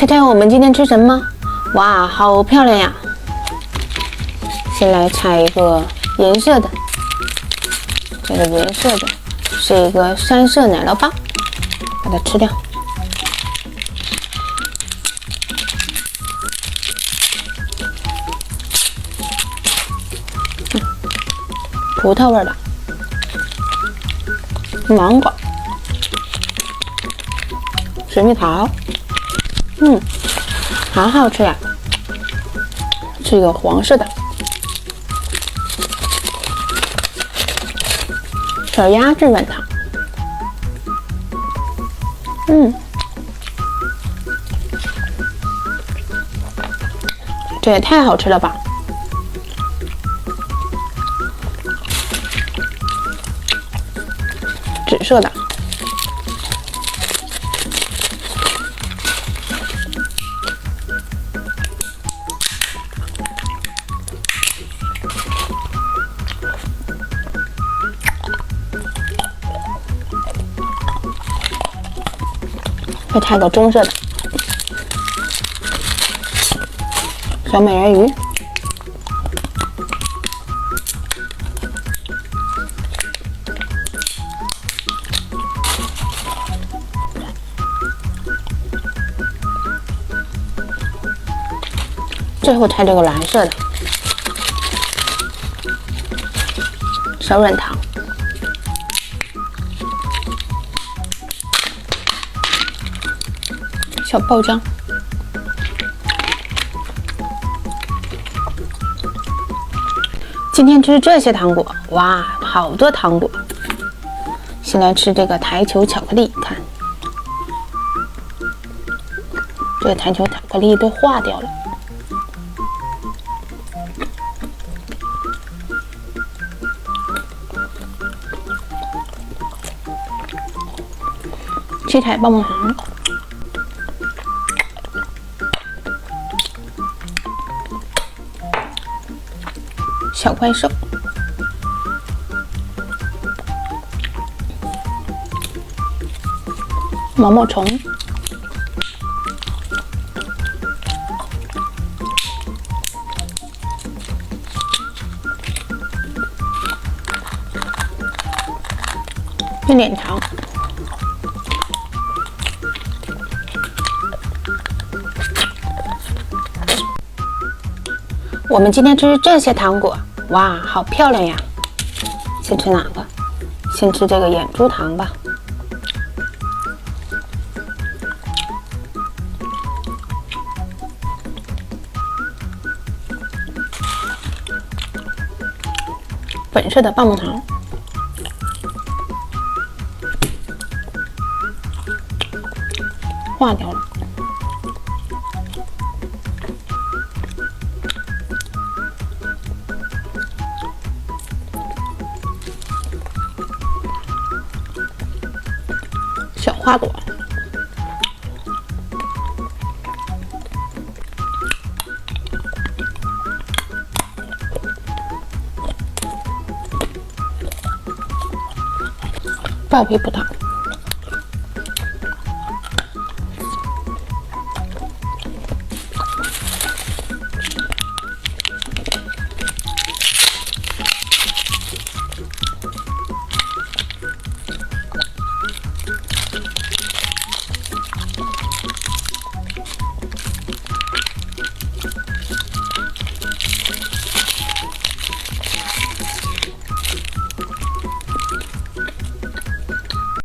猜猜我们今天吃什么？哇，好漂亮呀！先来猜一个颜色的，这个颜色的是一个3色奶酪棒，把它吃掉。葡萄味的，芒果，水蜜桃，好好吃呀！是一个黄色的小鸭子软糖，这也太好吃了吧！紫色的，再猜个棕色的小美人鱼。最后猜这个蓝色的小软糖，小爆浆。今天吃这些糖果，哇，好多糖果。先来吃这个台球巧克力，看，这个台球巧克力都化掉了。七彩棒棒糖，小怪兽，毛毛虫，变脸糖。我们今天吃这些糖果，哇，好漂亮呀！先吃哪个？先吃这个眼珠糖吧。粉色的棒棒糖，化掉了。小花朵，爆皮葡萄。